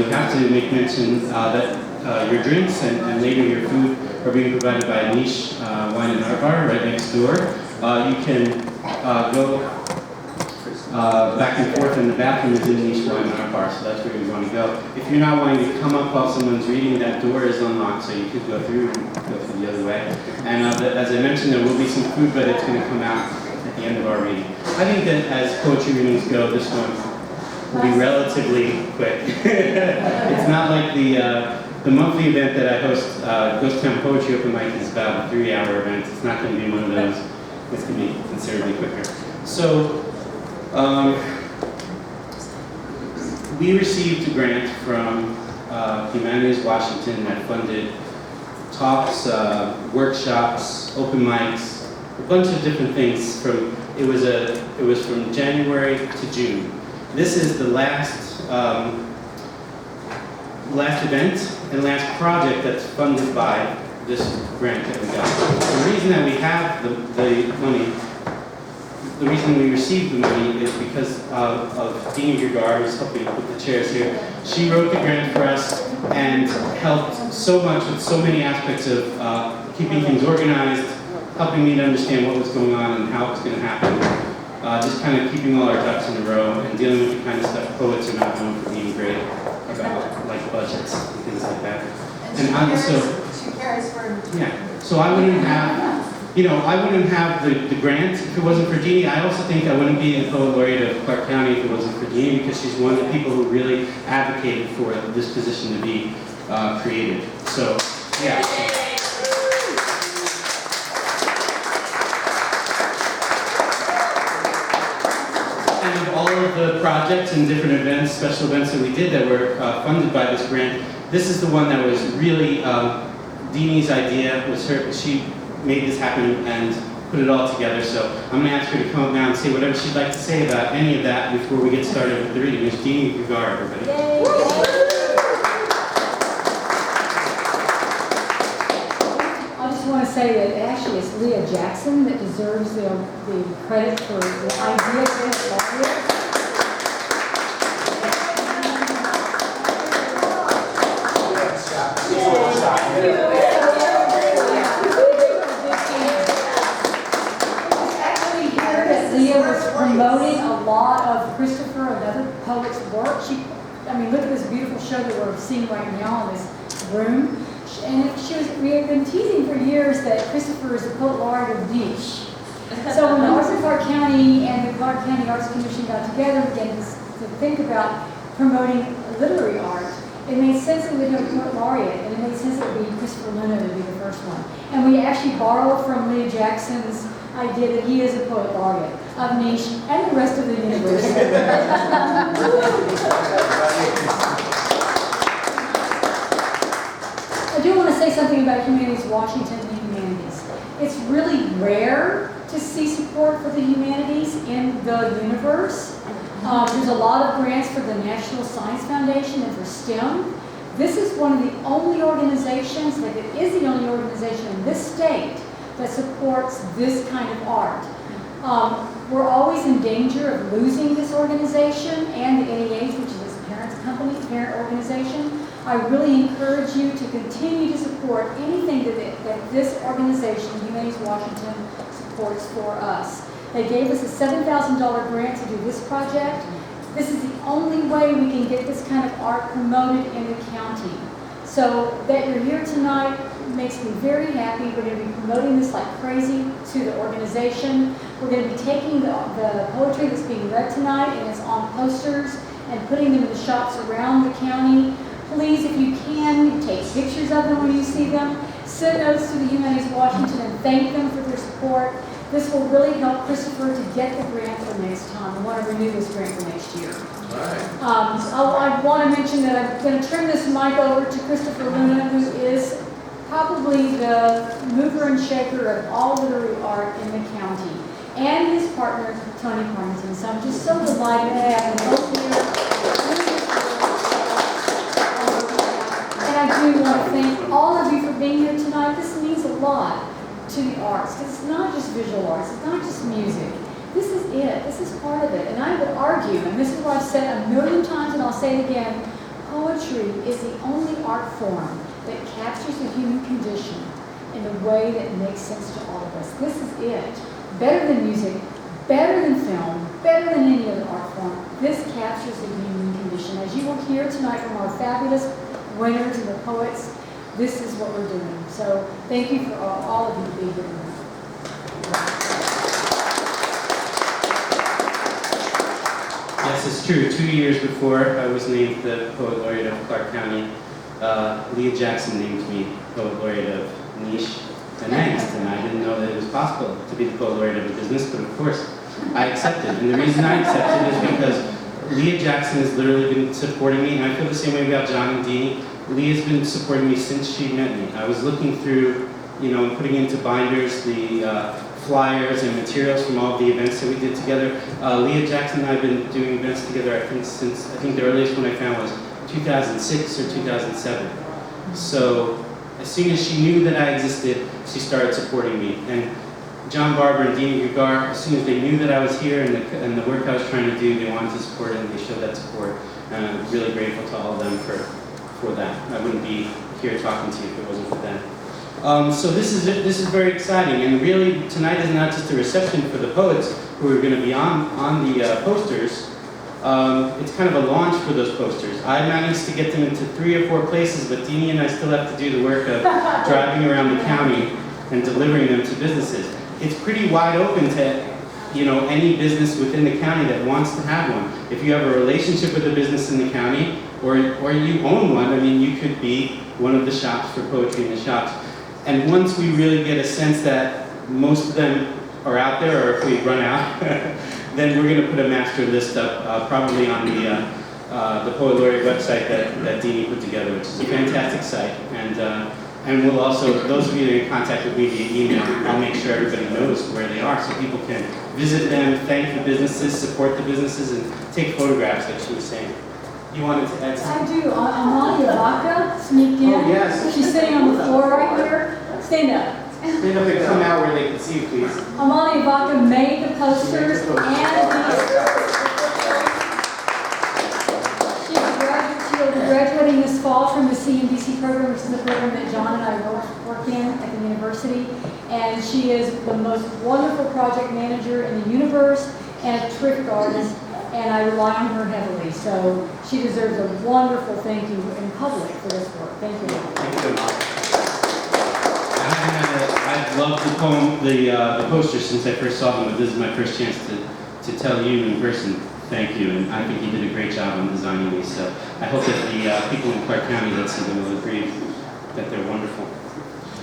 we have to make mention that your drinks and later your food are being provided by a niche wine and art bar right next door. You can go back and forth, and the bathroom is in the niche wine and art bar, so that's where you want to go. If you're not wanting to come up while someone's reading, that door is unlocked, so you could go through and go through the other way. And as I mentioned, there will be some food, but it's going to come out at the end of our reading. I think that as poetry readings go, this one will be relatively quick. It's not like the monthly event that I host, Ghost Town Poetry Open Mic, is about a 3-hour event. It's not going to be one of those. It's going to be considerably quicker. So, we received a grant from Humanities Washington that funded talks, workshops, open mics, a bunch of different things. It was from January to June. This is the last event and last project that's funded by this grant that we got. The reason that we have the money, the reason we received the money is because of Dean Gergar, who's helping with the chairs here. She wrote the grant for us and helped so much with so many aspects of keeping things organized, helping me to understand what was going on and how it was going to happen. Just kind of keeping all our ducks in a row and dealing with the kind of stuff poets are not known for being great about, like budgets and things like that. And I'm She cares for. Yeah. So I wouldn't have, I wouldn't have the grant if it wasn't for Deanie. I also think I wouldn't be the poet laureate of Clark County if it wasn't for Deanie, because she's one of the people who really advocated for this position to be created. So, yeah. And of all of the projects and different events, special events that we did that were funded by this grant, this is the one that was really Deanie's idea. Was her? She made this happen and put it all together. So I'm going to ask her to come up now and say whatever she'd like to say about any of that before we get started with the reading. There's Deanie Gergar, everybody. Yay. I just want to say that actually it's Leah Jackson that deserves the credit for the idea of this. Promoting a lot of Christopher and other poets' work. Look at this beautiful show that we're seeing right now in this room. And we have been teasing for years that Christopher is the poet laureate of niche. So when the Arts of Clark County and the Clark County Arts Commission got together and began to think about promoting literary art, it made sense that we'd have a poet laureate, and it made sense that it would be Christopher Luna to be the first one. And we actually borrowed from Leah Jackson's idea that he is a poet laureate of niche and the rest of the universe. I do want to say something about Humanities Washington and Humanities. It's really rare to see support for the humanities in the universe. There's a lot of grants for the National Science Foundation and for STEM. This is one of the only organizations, like it is the only organization in this state that supports this kind of art. We're always in danger of losing this organization and the NEH, which is its parent organization. I really encourage you to continue to support anything that this organization, Humanities Washington, supports for us. They gave us a $7,000 grant to do this project. This is the only way we can get this kind of art promoted in the county. So that you're here tonight makes me very happy. We're going to be promoting this like crazy to the organization. We're going to be taking the poetry that's being read tonight and it's on posters and putting them in the shops around the county. Please, if you can, take pictures of them when you see them. Send those to the Humanities Washington and thank them for their support. This will really help Christopher to get the grant for next time. I want to renew this grant for next year. Right. I want to mention that I'm going to turn this mic over to Christopher Luna, who is probably the mover and shaker of all literary art in the county, and his partner, Tony Partington. So I'm just so delighted to have them both here. And I do want to thank all of you for being here tonight. This means a lot to the arts, because it's not just visual arts, it's not just music. This is it. This is part of it. And I would argue, and this is what I've said a million times, and I'll say it again, poetry is the only art form that captures the human condition in a way that makes sense to all of us. This is it. Better than music, better than film, better than any other art form. This captures the human condition. As you will hear tonight from our fabulous winners and the poets, this is what we're doing. So thank you for all of you being here tonight. Yes, it's true. 2 years before I was named the Poet Laureate of Clark County, Leah Jackson named me Poet Laureate of Niche and Angst, and I didn't know that it was possible to be the Poet Laureate of a business, but of course I accepted. And the reason I accepted is because Leah Jackson has literally been supporting me, and I feel the same way about John and Deanie. Leah's been supporting me since she met me. I was looking through, putting into binders the flyers and materials from all the events that we did together. Leah Jackson and I have been doing events together, I think the earliest one I found was 2006 or 2007. So as soon as she knew that I existed, she started supporting me. And John Barber and Deanie Gagar, as soon as they knew that I was here and the work I was trying to do, they wanted to support it, and they showed that support. And I'm really grateful to all of them for that. I wouldn't be here talking to you if it wasn't for them. So this is very exciting, and really tonight is not just a reception for the poets who are going to be on the posters. It's kind of a launch for those posters. I managed to get them into 3 or 4 places, but Deanie and I still have to do the work of driving around the county and delivering them to businesses. It's pretty wide open to any business within the county that wants to have one. If you have a relationship with a business in the county, or you own one, you could be one of the shops for poetry in the shops. And once we really get a sense that most of them are out there, or if we run out, then we're going to put a master list up, probably on the Poet Laureate website that Deanie put together, which is a fantastic site. And we'll also, those of you that are in contact with me via email, I'll make sure everybody knows where they are so people can visit them, thank the businesses, support the businesses, and take photographs, like she was saying. You wanted to add something? I do. Amalia Vaca sneaked in. Oh, yes. She's sitting on the floor right here. Stand up. Stand up and come out where they can see you, please. Amalia Vaca made the posters and she'll be graduating this fall from the CNBC program, which is the program that John and I work in at the university. And she is the most wonderful project manager in the universe and a terrific artist. And I rely on her heavily. So she deserves a wonderful thank you in public for this work. Thank you. Thank you. I've loved the poem, the posters since I first saw them, but this is my first chance to tell you in person thank you. And I think you did a great job on designing these. So I hope that the people in Clark County that see them will agree that they're wonderful.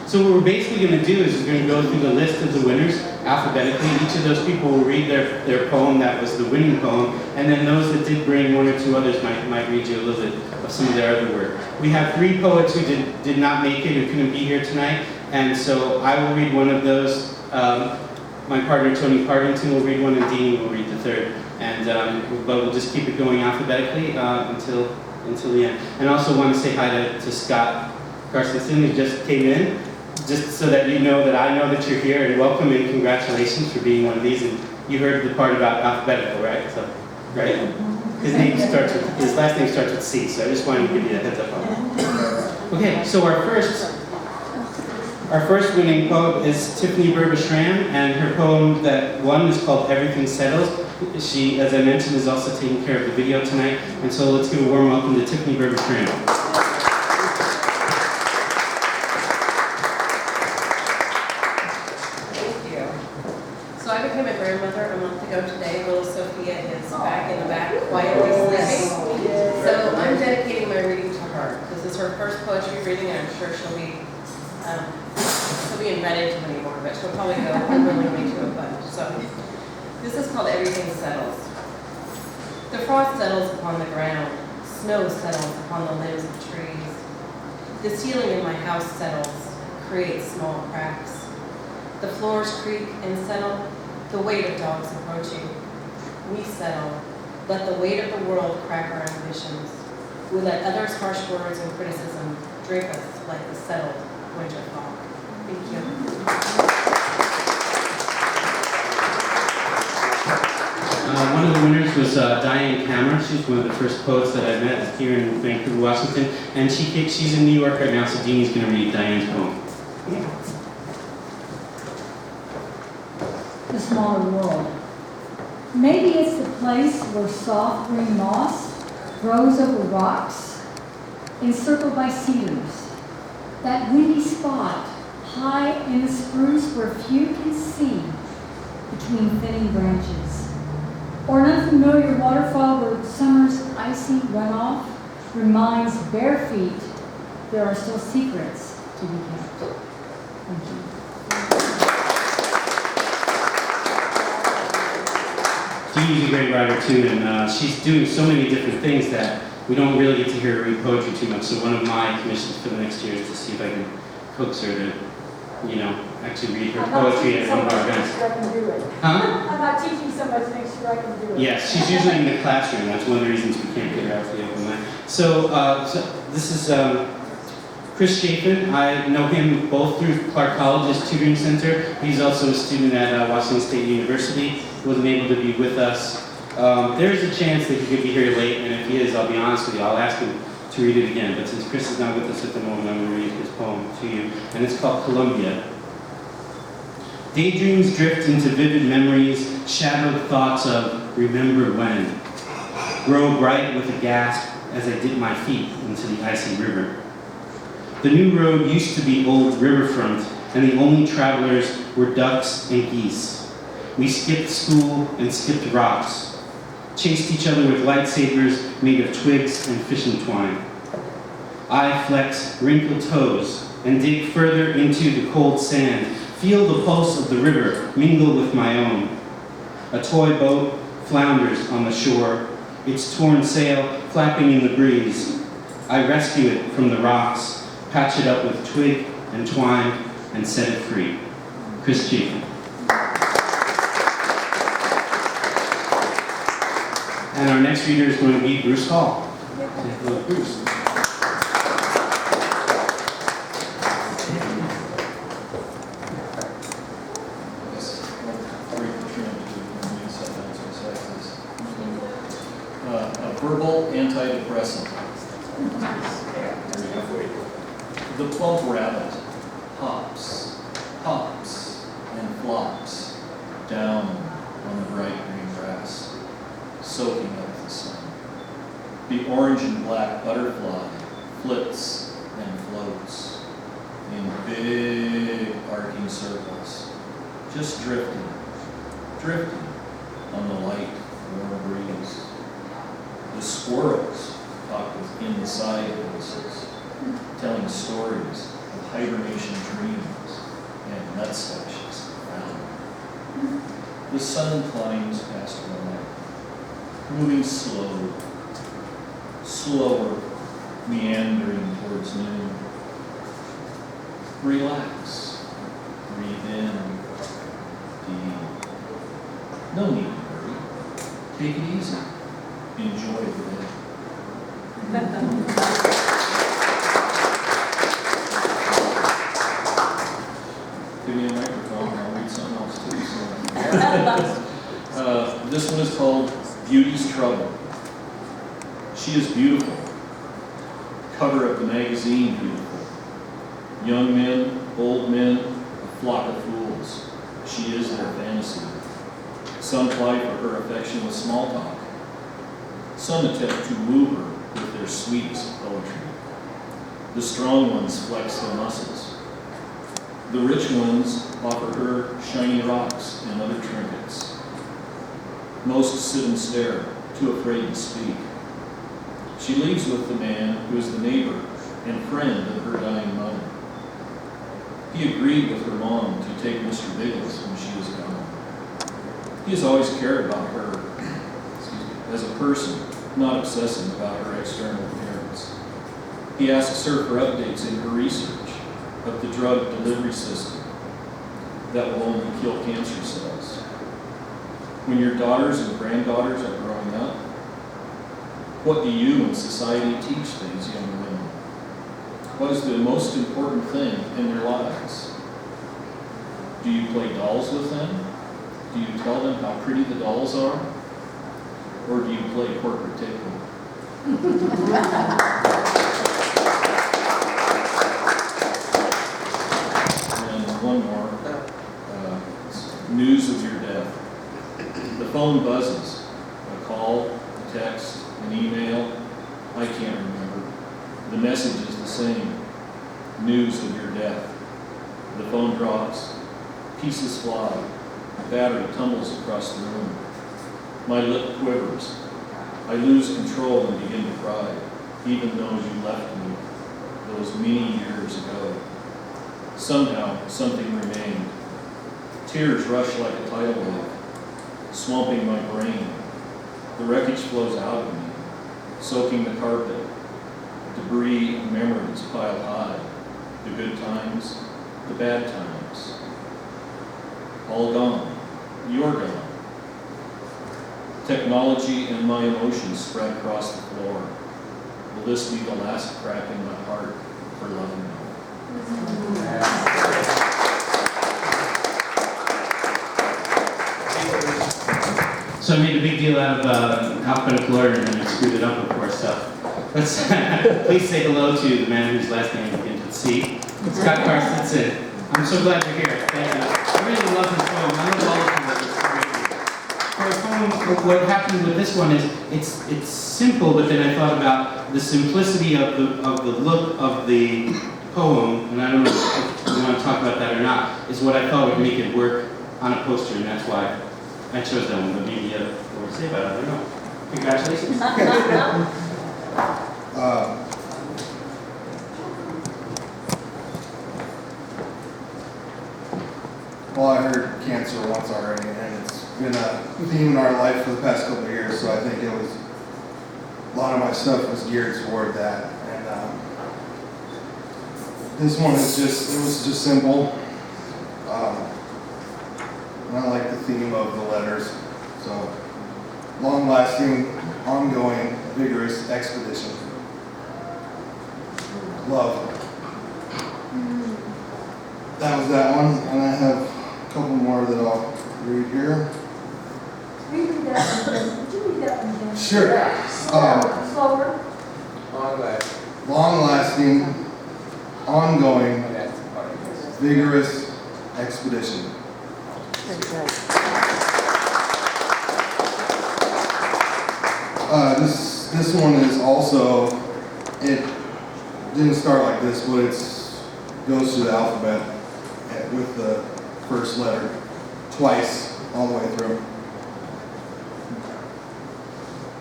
So what we're basically going to do is we're going to go through the list of the winners alphabetically. Each of those people will read their poem that was the winning poem, and then those that did bring 1 or 2 others might read you a little bit of some of their other work. We have 3 poets who did not make it, who couldn't be here tonight, and so I will read one of those. My partner Tony Partington will read one, and Deanie will read the third. But we'll just keep it going alphabetically until the end. And I also want to say hi to Scott Carstensen, who just came in. Just so that you know that I know that you're here, and welcome and congratulations for being one of these. And you heard the part about alphabetical, right? So, right? His last name starts with C. So I just wanted to give you a heads up on that. Okay, so our first winning poet is Tiffany Berba-Schramm, and her poem that won is called Everything Settles. She, as I mentioned, is also taking care of the video tonight. And so let's give a warm welcome to Tiffany Berba-Schramm. So I became a grandmother a month ago today. Little Sophia is back in the back, quietly sleeping. So I'm dedicating my reading to her. This is her first poetry reading, and I'm sure she'll be in Reddit anymore, but she'll probably go willingly to a bunch. So this is called Everything Settles. The frost settles upon the ground. Snow settles upon the limbs of trees. The ceiling in my house settles, creates small cracks. The floors creak and settle, the weight of dogs approaching. We settle, let the weight of the world crack our ambitions. We let others' harsh words and criticism drape us like the settled winter fog. Thank you. One of the winners was Diane Cameron. She's one of the first poets that I met here in Vancouver, Washington. And she's in New York right now, so Deanie's going to read Diane's poem. The smaller world. Maybe it's the place where soft green moss grows over rocks, encircled by cedars. That windy spot high in the spruce where few can see between thinning branches. Or an unfamiliar waterfall where summer's icy runoff reminds bare feet there are still secrets to be kept. Thank you. Deanie's a great writer too, and she's doing so many different things that we don't really get to hear her read poetry too much. So one of my commissions for the next year is to see if I can coax her to, actually read her poetry at one of our events. I can do it. Huh? I'm not teaching so much, make sure I can do it. Yes, she's usually in the classroom. That's one of the reasons we can't get her out to the open mic. So this is Chris Chafin. I know him both through Clark College's tutoring center. He's also a student at Washington State University. He wasn't able to be with us. There is a chance that he could be here late, and if he is, I'll be honest with you, I'll ask him to read it again. But since Chris is not with us at the moment, I'm going to read his poem to you, and it's called Columbia. Daydreams drift into vivid memories, shadowed thoughts of remember when. Grow bright with a gasp as I dip my feet into the icy river. The new road used to be old riverfront, and the only travelers were ducks and geese. We skipped school and skipped rocks, chased each other with lightsabers made of twigs and fishing twine. I flex wrinkled toes and dig further into the cold sand, feel the pulse of the river mingle with my own. A toy boat flounders on the shore, its torn sail flapping in the breeze. I rescue it from the rocks, patch it up with twig and twine, and set it free. Chris Chafin. And our next reader is going to be Bruce Hall. Hello, Bruce. A verbal antidepressant. The plump rabbit hops, hops, and flops down on the bright green grass, soaking up the sun. The orange and black butterfly flits and floats in big arcing circles, just drifting, drifting on the light, warm breeze. The squirrels talk with inside voices, telling stories of hibernation dreams and nutstashes around. The sun climbs past one, moving slow, slower, meandering towards noon. Relax, breathe in, deep. No need to hurry. Take it easy. Enjoy the day. Give me a microphone and I'll read something else too. So. This one is called Beauty's Trouble. She is beautiful. Cover of the magazine beautiful. Young men, old men, a flock of fools. She is their fantasy. Some ply for her affection with small talk. Some attempt to woo her with their sweetest poetry. The strong ones flex their muscles. The rich ones offer her shiny rocks and other trinkets. Most sit and stare, too afraid to speak. She leaves with the man who is the neighbor and friend of her dying mother. He agreed with her mom to take Mr. Biggles when she was gone. He has always cared about her as a person, not obsessing about her external appearance. He asks her for updates in her research of the drug delivery system that will only kill cancer cells. When your daughters and granddaughters are growing up, what do you and society teach these young women? What is the most important thing in their lives? Do you play dolls with them? Do you tell them how pretty the dolls are? Or do you play corporate takeover? And one more. News of your death. The phone buzzes. A call, a text, an email. I can't remember. The message is the same. News of your death. The phone drops. Pieces fly. Battery tumbles across the room. My lip quivers. I lose control and begin to cry, even though you left me those many years ago. Somehow, something remained. Tears rush like a tidal wave, swamping my brain. The wreckage flows out of me, soaking the carpet. Debris and memories pile high. The good times, the bad times. All gone. You're gone. Technology and my emotions spread across the floor. Will this be the last crack in my heart for loving you? So I made a big deal out of alphabetical order and then I screwed it up, of course. So let's please say hello to the man whose last name begins with C, Scott Carstensen. I'm so glad you're here. Thank you. I really love this poem. I love all of them. For a poem, what happened with this one is it's simple, but then I thought about the simplicity of the look of the poem, and I don't know if you want to talk about that or not, is what I thought would make it work on a poster, and that's why I chose that one. But maybe you have more to say about it. I don't know. Congratulations. Well, I heard cancer once already, and it's been a theme in our life for the past couple of years, so I think a lot of my stuff was geared toward that. And this one is it was just simple. And I like the theme of the letters. So, long-lasting, ongoing, vigorous expedition. Love. That was that one, and I have a couple more that I'll read here. Read that one again. Would you read that one again? Sure. Slower. Long-lasting, ongoing, vigorous expedition. This one is also, it didn't start like this, but it goes through the alphabet with the first letter twice all the way through.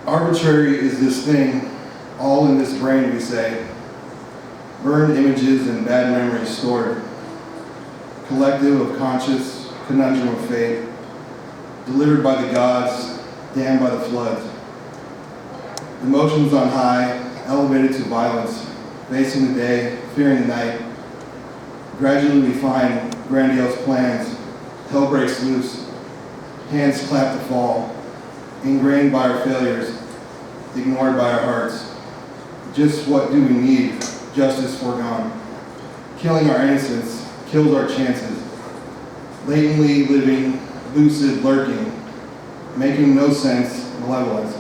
Arbitrary is this thing, all in this brain we say, burned images and bad memories stored, collective of conscious conundrum of fate, delivered by the gods, damned by the floods. Emotions on high, elevated to violence, facing the day, fearing the night. Gradually we find grandiose plans, hell breaks loose, hands clap to fall, ingrained by our failures, ignored by our hearts. Just what do we need? Justice foregone. Killing our innocence, kills our chances. Latently living, lucid lurking, making no sense, malevolence.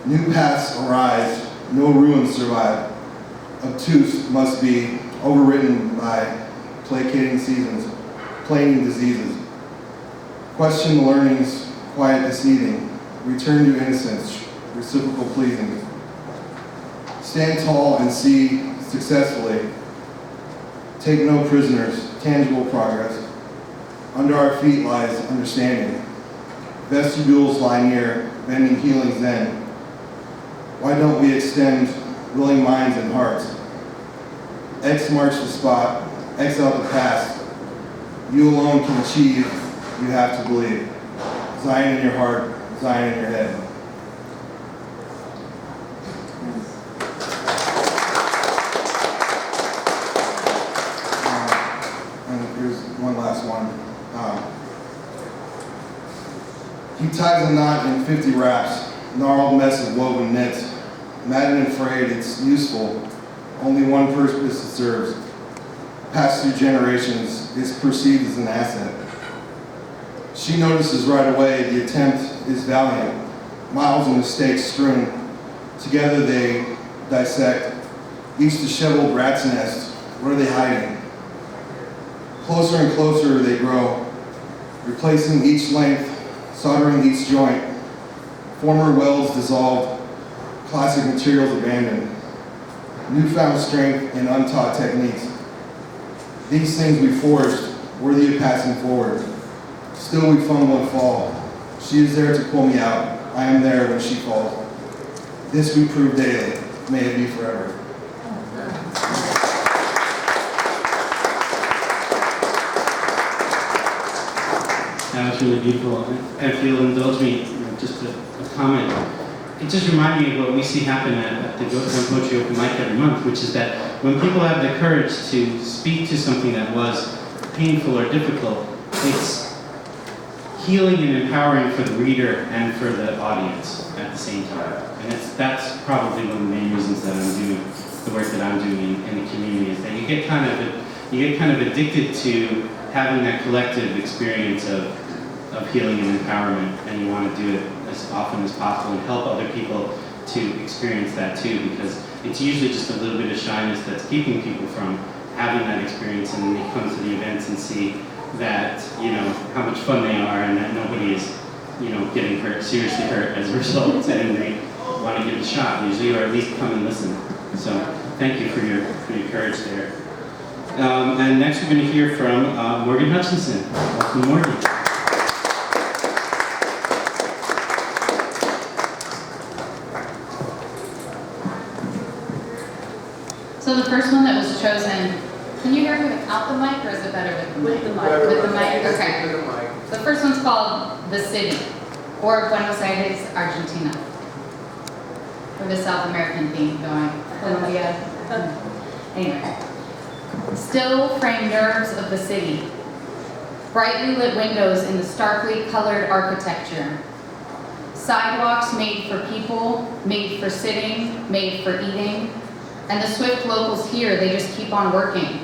New paths arise, no ruins survive. Obtuse must be overwritten by placating seasons, planing diseases. Question the learnings, quiet deceiving, return to innocence, reciprocal pleasing. Stand tall and see successfully. Take no prisoners, tangible progress. Under our feet lies understanding. Vestibules lie near, bending healing's end. Why don't we extend willing minds and hearts? X marks the spot, X out the past. You alone can achieve, you have to believe. Zion in your heart, Zion in your head. And here's one last one. He ties a knot in 50 wraps, gnarled mess of woven knits. Mad and afraid it's useful, only one purpose it serves. Passed through generations, is perceived as an asset. She notices right away the attempt is valiant, miles of mistakes strewn. Together they dissect each disheveled rat's nest. What are they hiding? Closer and closer they grow, replacing each length, soldering each joint. Former welds dissolved, classic materials abandoned. Newfound strength and untaught techniques. These things we forged, worthy of passing forward. Still we fumble and fall. She is there to pull me out. I am there when she falls. This we prove daily. May it be forever. That was really beautiful. And if you'll indulge me, just a comment. It just reminded me of what we see happen at the Goattown Poetry Open Mic every month, which is that when people have the courage to speak to something that was painful or difficult, it's healing and empowering for the reader and for the audience at the same time. And that's probably one of the main reasons that I'm doing the work that I'm doing in the community, is that you get kind of addicted to having that collective experience of healing and empowerment, and you want to do it as often as possible and help other people to experience that too, because it's usually just a little bit of shyness that's keeping people from having that experience, and then they come to the events and see that, how much fun they are, and that nobody is, getting hurt, seriously hurt as a result, and they want to give it a shot usually, or at least come and listen. So thank you for your courage there. And next we're going to hear from Morgan Hutchinson. Welcome, Morgan. So the first one that was chosen, can you hear me without the mic, or is it better with the mic? With the mic, okay. The first one's called The City, or Buenos Aires, Argentina. Or the South American theme going, Colombia. Anyway. Still framed nerves of the city. Brightly lit windows in the starkly colored architecture. Sidewalks made for people, made for sitting, made for eating. And the swift locals here, they just keep on working.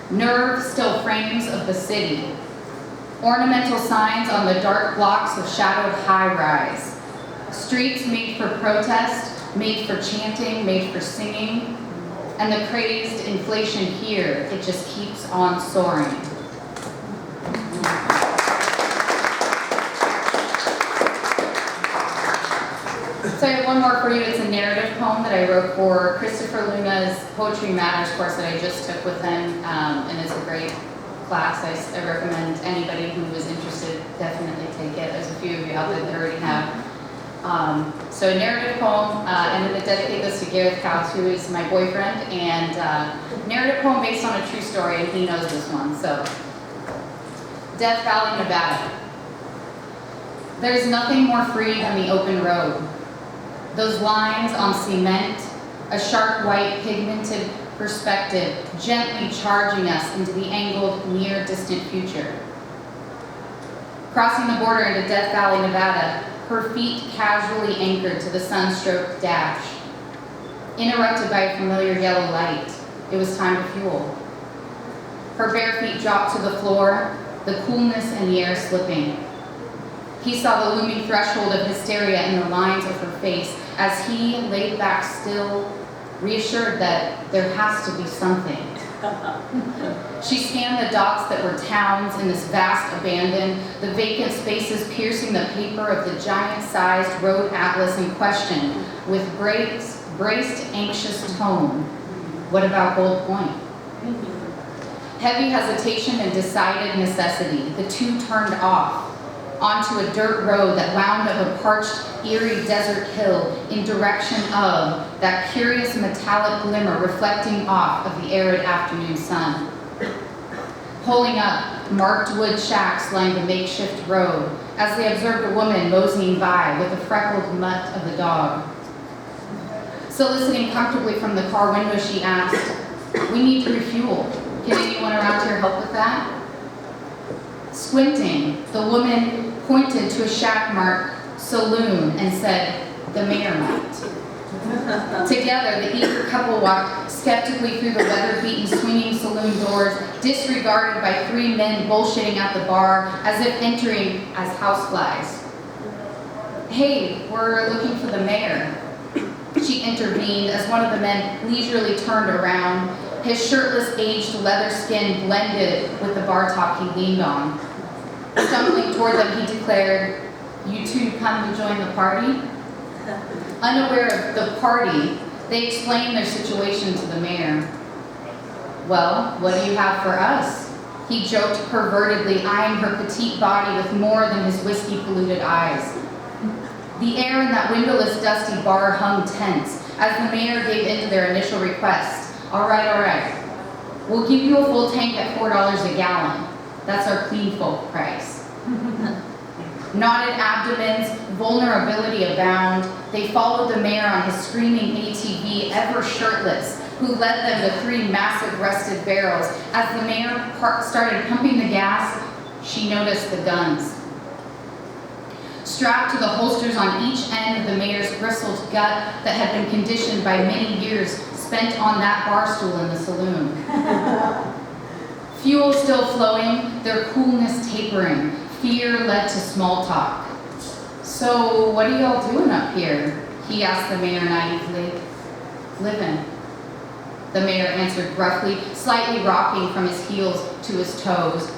Nerve still frames of the city. Ornamental signs on the dark blocks of shadowed high-rise. Streets made for protest, made for chanting, made for singing. And the crazed inflation here, it just keeps on soaring. So I have one more for you. It's a narrative poem that I wrote for Christopher Luna's Poetry Matters course that I just took with him, and it's a great class. I recommend anybody who is interested definitely take it. There's a few of you out there that already have. So a narrative poem, and I'm going to dedicate this to Gareth Couch, who is my boyfriend, and narrative poem based on a true story, and he knows this one. So, Death Valley, Nevada. There's nothing more free than the open road. Those lines on cement, a sharp white pigmented perspective, gently charging us into the angled, near distant future. Crossing the border into Death Valley, Nevada, her feet casually anchored to the sun-stroked dash. Interrupted by a familiar yellow light, it was time to fuel. Her bare feet dropped to the floor, the coolness in the air slipping. He saw the looming threshold of hysteria in the lines of her face as he laid back still, reassured that there has to be something. She scanned the dots that were towns in this vast abandon, the vacant spaces piercing the paper of the giant-sized road atlas in question, with braced, anxious tone. What about Gold Point? Heavy hesitation and decided necessity, the two turned off onto a dirt road that wound up a parched, eerie desert hill in direction of that curious metallic glimmer reflecting off of the arid afternoon sun. Pulling up, marked wood shacks lined the makeshift road as they observed a woman moseying by with the freckled mutt of the dog. Soliciting comfortably from the car window, she asked, "We need to refuel. Can anyone around here help with that?" Squinting, the woman pointed to a shack marked saloon and said, "The mayor might." Together, the eager couple walked skeptically through the weather-beaten swinging saloon doors, disregarded by three men bullshitting at the bar as if entering as houseflies. "Hey, we're looking for the mayor." She intervened as one of the men leisurely turned around. His shirtless, aged leather skin blended with the bar top he leaned on. Stumbling toward them, he declared, "You two come to join the party?" Unaware of the party, they explained their situation to the mayor. "Well, what do you have for us?" He joked pervertedly, eyeing her petite body with more than his whiskey-polluted eyes. The air in that windowless, dusty bar hung tense as the mayor gave in to their initial request. All right. We'll give you a full tank at $4 a gallon. That's our clean folk price." Knotted abdomens, vulnerability abound. They followed the mayor on his screaming ATV, ever shirtless, who led them to 3 massive rusted barrels. As the mayor started pumping the gas, she noticed the guns. Strapped to the holsters on each end of the mayor's bristled gut that had been conditioned by many years spent on that bar stool in the saloon. Fuel still flowing, their coolness tapering. Fear led to small talk. "So, what are y'all doing up here?" he asked the mayor naively. "Living." The mayor answered gruffly, slightly rocking from his heels to his toes.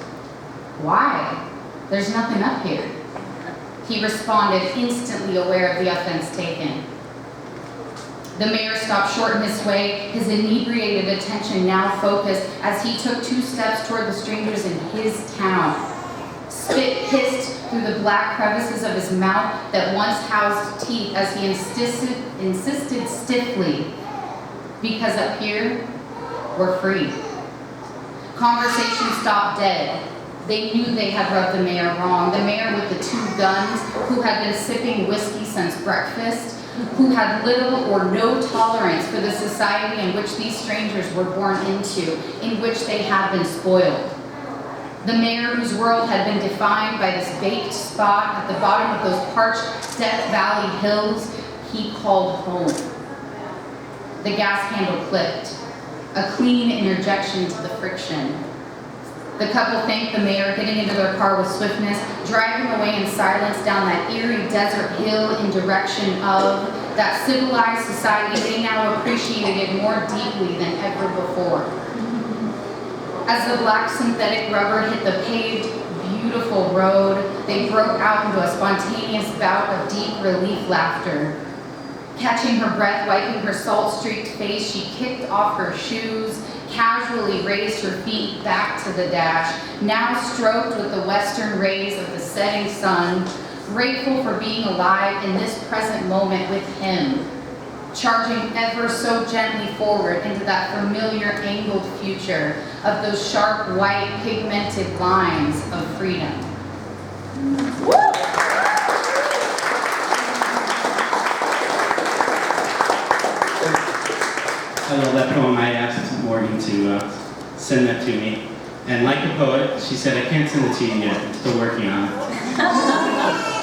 "Why? There's nothing up here." He responded, instantly aware of the offense taken. The mayor stopped short in his sway, his inebriated attention now focused as he took 2 steps toward the strangers in his town. Spit hissed through the black crevices of his mouth that once housed teeth as he insisted stiffly, "Because up here, we're free." Conversation stopped dead. They knew they had rubbed the mayor wrong. The mayor with the 2 guns, who had been sipping whiskey since breakfast, who had little or no tolerance for the society in which these strangers were born into, in which they had been spoiled. The mayor whose world had been defined by this baked spot at the bottom of those parched Death Valley hills he called home. The gas handle clicked, a clean interjection to the friction. The couple thanked the mayor, getting into their car with swiftness, driving away in silence down that eerie desert hill in direction of that civilized society they now appreciated more deeply than ever before. As the black synthetic rubber hit the paved, beautiful road, they broke out into a spontaneous bout of deep relief laughter. Catching her breath, wiping her salt-streaked face, she kicked off her shoes, casually raised her feet back to the dash, now stroked with the western rays of the setting sun, grateful for being alive in this present moment with him, charging ever so gently forward into that familiar angled future of those sharp white pigmented lines of freedom. I love that poem. I asked Morgan to send that to me. And like a poet, she said, "I can't send it to you yet. I'm still working on it."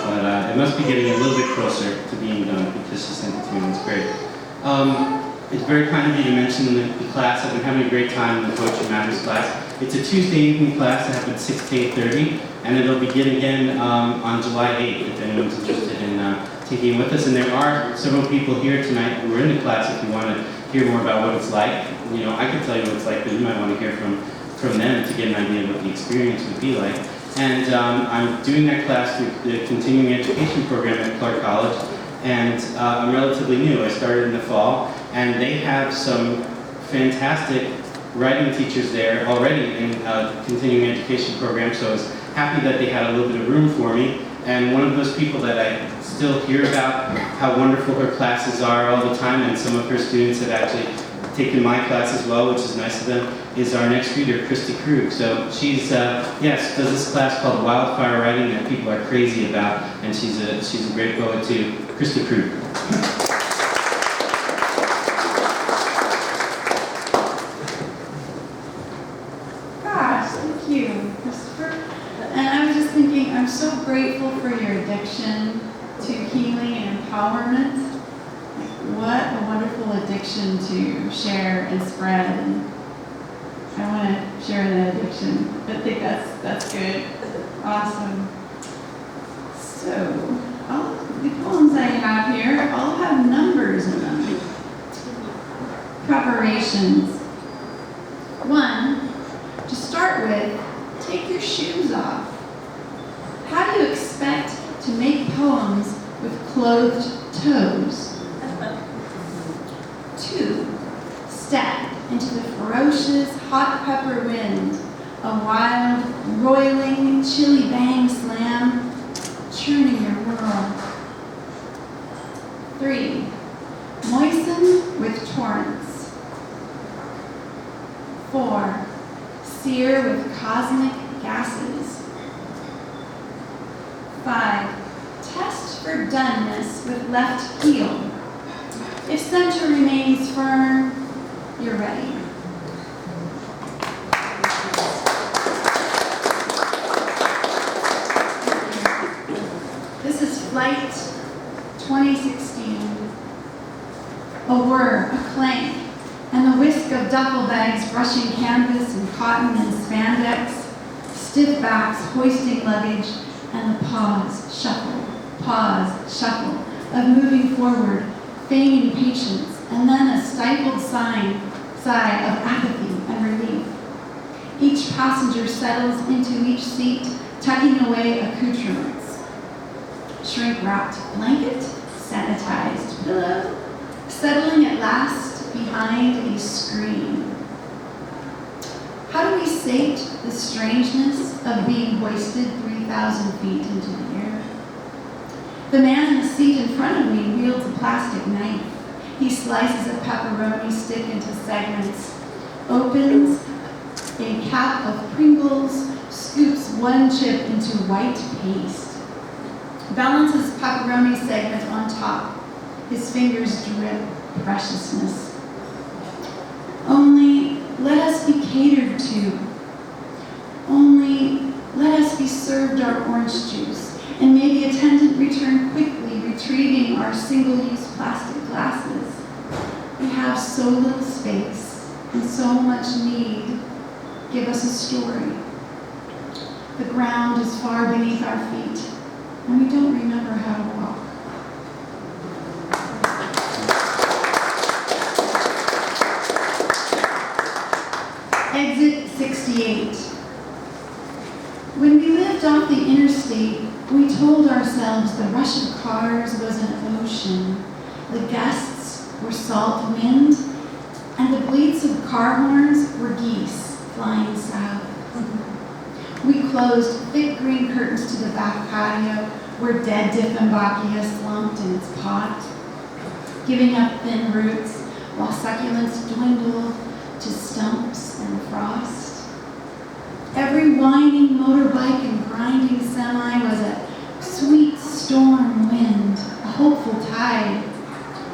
But it must be getting a little bit closer to being done because she sent it to me and it's great. It's very kind of you to mention the class. I've been having a great time in the Poetry Matters class. It's a Tuesday evening class that happens 6 to 8:30, and it'll begin again on July 8th if anyone's interested in taking it with us. And there are several people here tonight who are in the class if you want to hear more about what it's like. You know, I can tell you what it's like, but you might want to hear from them to get an idea of what the experience would be like. And I'm doing that class through the continuing education program at Clark College, and I'm relatively new. I started in the fall, and they have some fantastic writing teachers there already in the continuing education program, so I was happy that they had a little bit of room for me. And one of those people that I still hear about how wonderful her classes are all the time, and some of her students have actually taken my class as well, which is nice of them, is our next reader, Christy Krug. So she's, does this class called Wildfire Writing that people are crazy about, and she's a great poet too. Christy Krug. Gosh, thank you, Christopher. And I was just thinking, I'm so grateful for your addiction to healing and empowerment. Like, what a wonderful addiction to share and spread. And I want to share that addiction. I think that's good. Awesome. So, all the poems I have here all have numbers in them. Preparations. 1, to start with, take your shoes off. How do you expect to make poems with clothed toes? 2, step into the ferocious hot pepper wind, a wild, roiling, chilly bang slam, churning your world. 3, moisten with torrents. 4, sear with cosmic gases. 5, test for doneness with left heel. If center remains firm, you're ready. This is Flight 2016. A whir, a clank, and the whisk of duffel bags brushing canvas and cotton and spandex, stiff backs hoisting luggage, and the pause, shuffle of moving forward, feigning patience, and then a stifled sigh of apathy and relief. Each passenger settles into each seat, tucking away accoutrements. Shrink-wrapped blanket, sanitized pillow, settling at last behind a screen. How do we sate the strangeness of being hoisted 3,000 feet into the air? The man in the seat in front of me wields a plastic knife. He slices a pepperoni stick into segments, opens a cap of Pringles, scoops one chip into white paste, balances pepperoni segment on top. His fingers drip preciousness. Only let us be catered to. Only let us be served our orange juice, and may the attendant return quickly, retrieving our single-use plastic glasses. We have so little space and so much need. Give us a story. The ground is far beneath our feet, and we don't remember how to walk. Exit 68. When we lived off the interstate, we told ourselves the rush of cars was an ocean, the gusts were salt wind, and the bleats of car horns were geese flying south. We closed thick green curtains to the back patio where dead Dieffenbachia slumped in its pot, giving up thin roots while succulents dwindled to stumps and frost. Every whining motorbike and grinding semi was a sweet storm wind, a hopeful tide.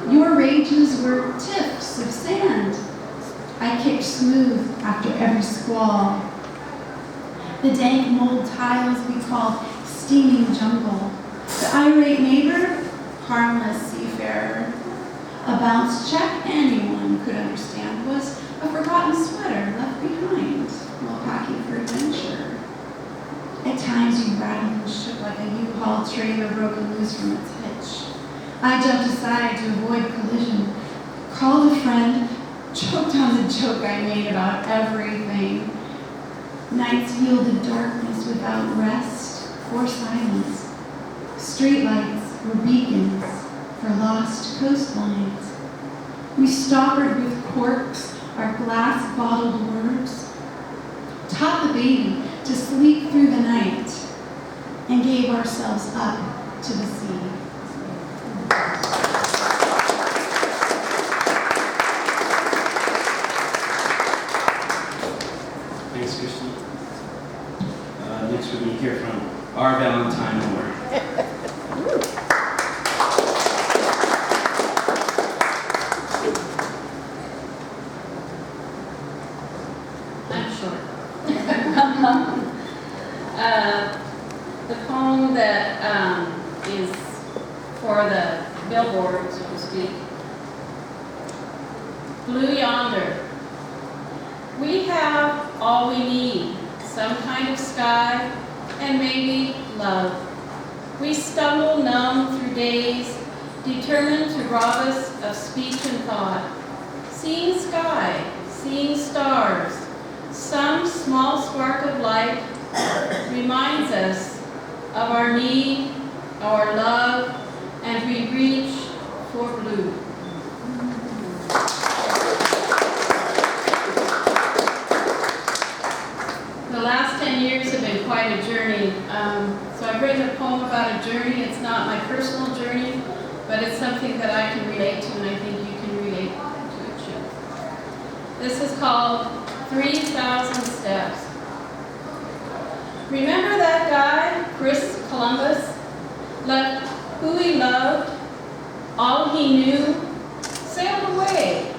Your rages were tips of sand. I kicked smooth after every squall. The dank mold tiles we called steaming jungle. The irate neighbor, harmless seafarer. A bounce check anyone could understand was a forgotten sweater left behind while packing for adventure. At times you rattled and shook like a U-Haul trailer broken loose from its hitch. I jumped aside to avoid collision, called a friend, choked on the joke I made about everything. Nights yielded darkness without rest or silence. Streetlights were beacons for lost coastlines. We stoppered with corks our glass-bottled words, taught the baby to sleep through the night, and gave ourselves up to the sea. Thanks, Christy. Next we're going to hear from our Valentine Moore. I'm short. The poem that is for the billboard, so to speak. Blue yonder. We have all we need, some kind of sky and maybe love. We stumble numb through days, determined to rob us of speech and thought. Seeing sky, seeing stars, some small spark of light reminds us of our need, our love, and we reach for blue. The last 10 years have been quite a journey. So I've written a poem about a journey. It's not my personal journey, but it's something that I can relate to, and I think you can relate to it too. This is called 3,000 Steps. Remember that guy, Chris Columbus, left who he loved, all he knew, sailed away.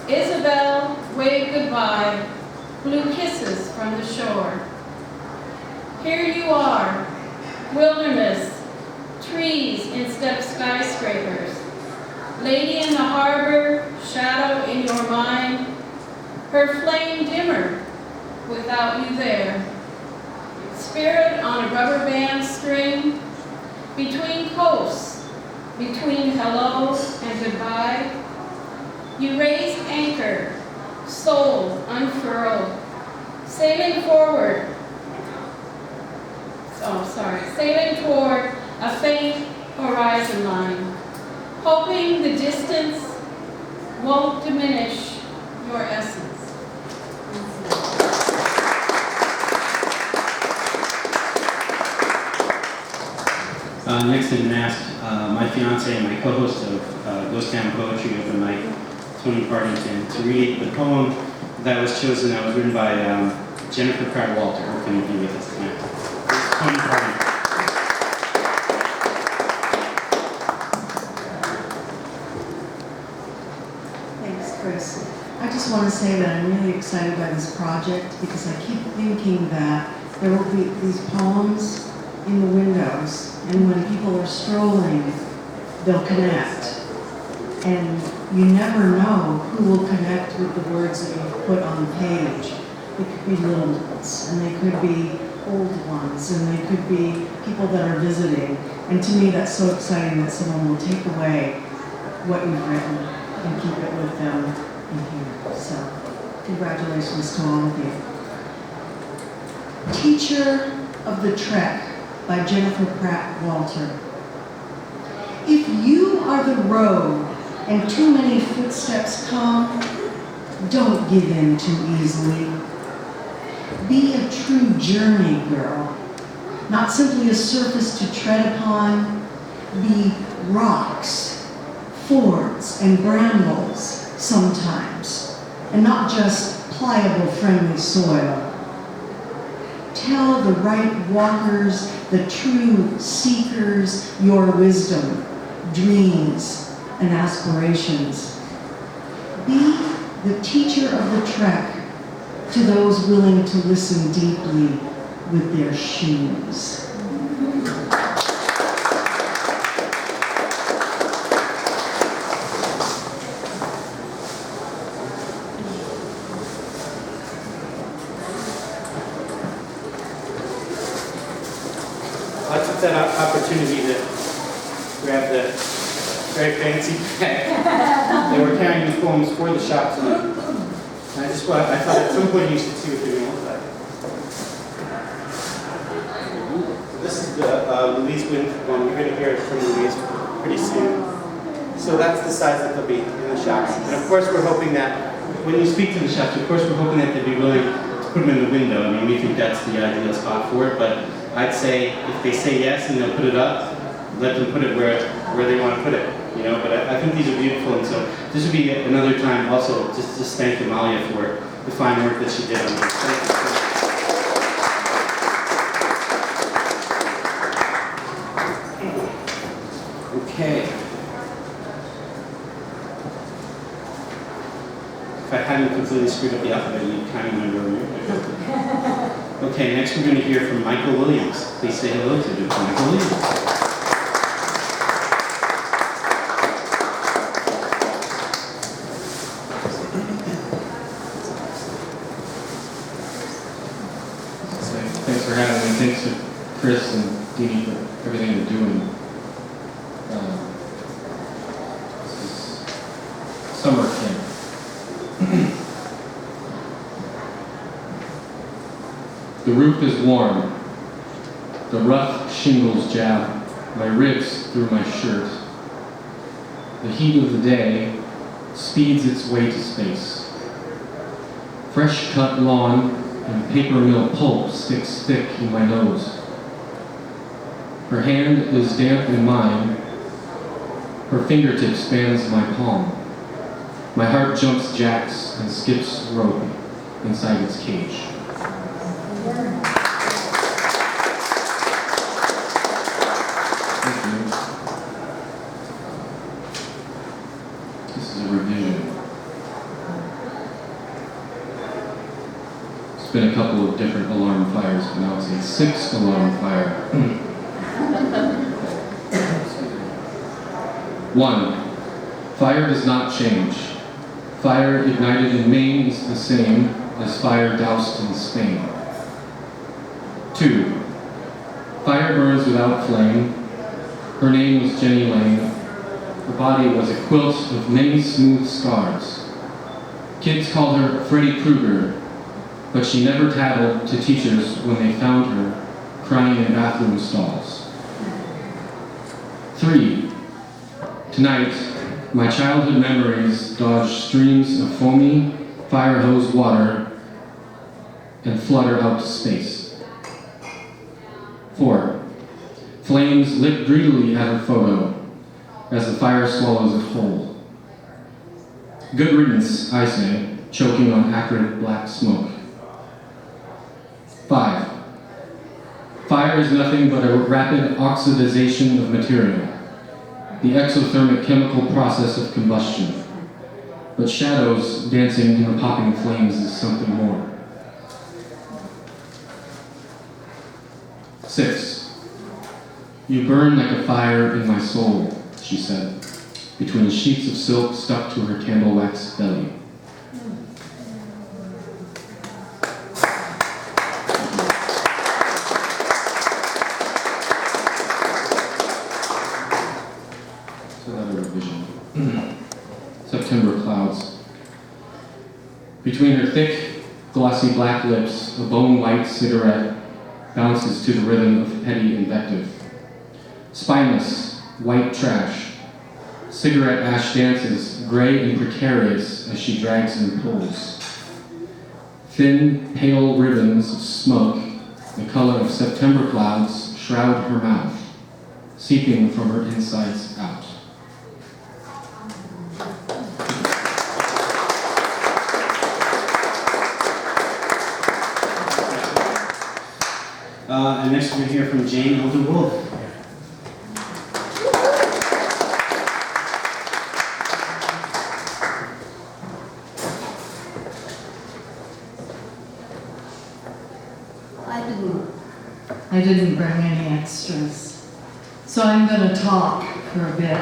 Isabel waved goodbye, blew kisses from the shore. Here you are, wilderness, trees instead of skyscrapers. Lady in the harbor, shadow in your mind, her flame dimmer without you there. Spirit on a rubber band string, between coasts, between hello and goodbye. You raised anchor, soul unfurled, sailing forward, sailing toward a faint horizon line, hoping the distance won't diminish your essence. Next in mask, my fiance and my co-host of Ghost Town Poetry Open Mic, Tony Partington, to read the poem that was chosen, that was written by Jennifer Pratt Walter, who can be with us tonight. Tony Partington. Thanks, Chris. I just want to say that I'm really excited by this project because I keep thinking that there will be these poems in the windows, and when people are strolling, they'll connect. And you never know who will connect with the words that you've put on the page. It could be little ones, and they could be old ones, and they could be people that are visiting. And to me, that's so exciting that someone will take away what you've written and keep it with them in here. So, congratulations to all of you. Teacher of the Trek by Jennifer Pratt Walter. If you are the road and too many footsteps come, don't give in too easily. Be a true journey, girl, not simply a surface to tread upon. Be rocks, fords, and brambles sometimes, and not just pliable, friendly soil. Tell the right walkers, the true seekers, your wisdom, dreams, and aspirations. Be the teacher of the trek to those willing to listen deeply with their shoes. I took that opportunity to grab the very fancy bag. They were carrying these poems for the shop tonight. And I thought at some point you should see what they're going to look like. So this is the Louise Wynn one. You're going to hear it from Louise pretty soon. So that's the size that they'll be in the shops. And of course we're hoping that when you speak to the shops, of course we're hoping that they'd be willing to put them in the window. I mean, we think that's the ideal spot for it, but I'd say if they say yes and they'll put it up, let them put it where they want to put it, you know. But I think these are beautiful, and so this would be another time also just to thank Amalia for the fine work that she did on this. Thank you so much. Okay. If I hadn't completely screwed up the alphabet, you'd kind of remember where you're. Okay, next we're going to hear from Michael Williams. Please say hello to Michael Williams. Thanks for having me. Thanks to Chris and Deanie, for everything you're doing. This is summer camp. The roof is warm. The rough shingles jab my ribs through my shirt. The heat of the day speeds its way to space. Fresh cut lawn and paper mill pulp sticks thick in my nose. Her hand is damp in mine. Her fingertip spans my palm. My heart jumps jacks and skips rope inside its cage. Thank you. This is a revision. It's been a couple of different alarm fires, but now it's a 6 alarm fire. 1. Fire does not change. Fire ignited in Maine is the same as fire doused in Spain. 2. Fire burns without flame. Her name was Jenny Lane. Her body was a quilt of many smooth scars. Kids called her Freddy Krueger, but she never tattled to teachers when they found her crying in bathroom stalls. 3. Tonight, my childhood memories dodge streams of foamy, fire hose water and flutter out to space. 4. Flames lick greedily at her photo as the fire swallows it whole. Good riddance, I say, choking on acrid black smoke. 5. Fire is nothing but a rapid oxidization of material, the exothermic chemical process of combustion. But shadows dancing in the popping flames is something more. 6. You burn like a fire in my soul, she said, between sheets of silk stuck to her candle wax belly. September clouds. Between her thick, glossy black lips, a bone-white cigarette bounces to the rhythm of petty invective. Spineless, white trash. Cigarette ash dances, gray and precarious as she drags and pulls. Thin, pale ribbons of smoke, the color of September clouds, shroud her mouth, seeping from her insides out. And next we're going to hear from Jane Elder-Wolf. I didn't bring any extras. So I'm going to talk for a bit.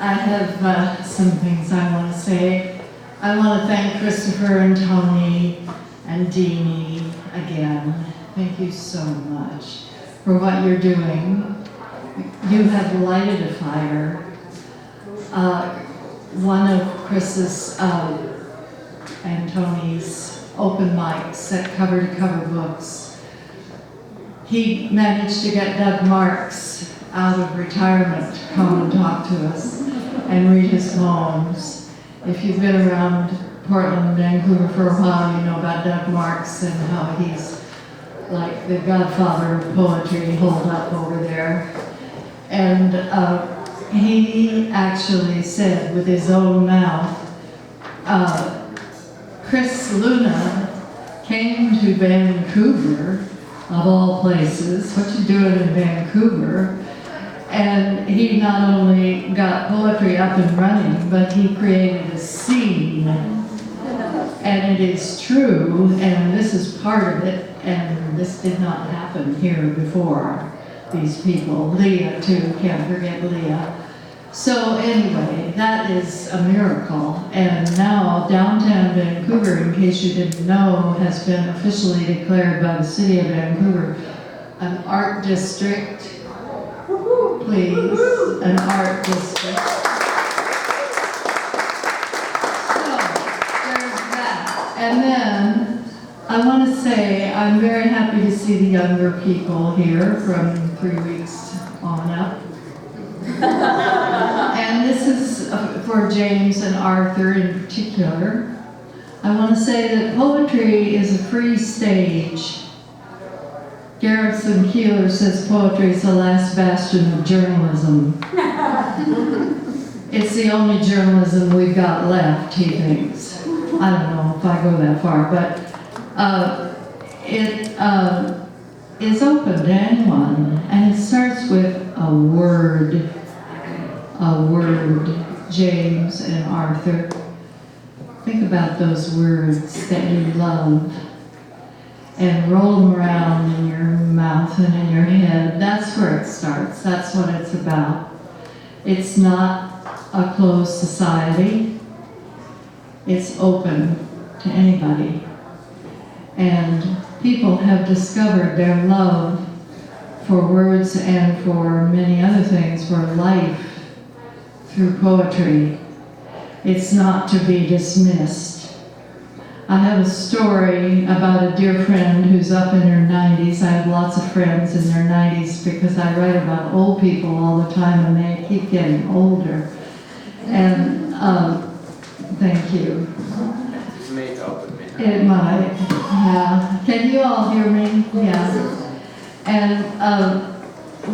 I have some things I want to say. I want to thank Christopher and Tony and Deanie again. Thank you so much for what you're doing. You have lighted a fire. One of Chris's and Tony's open mics set cover-to-cover books. He managed to get Doug Marks out of retirement to come and talk to us and read his poems. If you've been around Portland and Vancouver for a while, you know about Doug Marks and how he's like the godfather of poetry holed up over there. And he actually said with his own mouth, Chris Luna came to Vancouver, of all places, what you doing in Vancouver? And he not only got poetry up and running, but he created a scene. And it is true, and this is part of it, and this did not happen here before, these people. Leah, too, can't forget Leah. So anyway, that is a miracle. And now downtown Vancouver, in case you didn't know, has been officially declared by the city of Vancouver an art district. Please, an art district. So, there's that. And then, I want to say, I'm very happy to see the younger people here from 3 weeks on up. And this is for James and Arthur in particular. I want to say that poetry is a free stage. Garrison Keillor says poetry is the last bastion of journalism. It's the only journalism we've got left, he thinks. I don't know if I go that far, but it is open to anyone, and it starts with a word. James and Arthur. Think about those words that you love and roll them around in your mouth and in your head. That's where it starts. That's what it's about. It's not a closed society. It's open to anybody. And people have discovered their love for words and for many other things, for life, through poetry. It's not to be dismissed. I have a story about a dear friend who's up in her 90s. I have lots of friends in their 90s because I write about old people all the time and they keep getting older. And thank you. It may help with me. It might, yeah. Can you all hear me? Yeah. And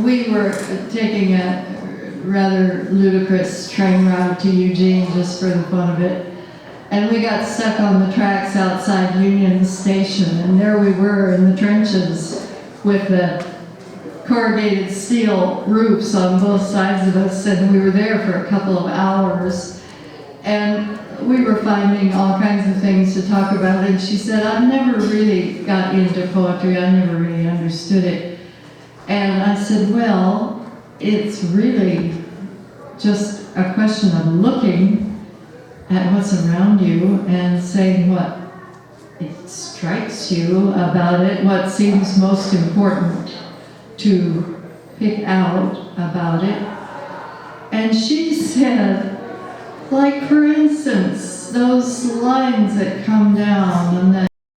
we were taking a rather ludicrous train ride to Eugene just for the fun of it. And we got stuck on the tracks outside Union Station, and there we were in the trenches with the corrugated steel roofs on both sides of us, and we were there for a couple of hours. And we were finding all kinds of things to talk about, and she said, I've never really got into poetry, I never really understood it. And I said, well, it's really just a question of looking at what's around you and saying what it strikes you about it, what seems most important to pick out about it. And she said, like for instance, those lines that come down and that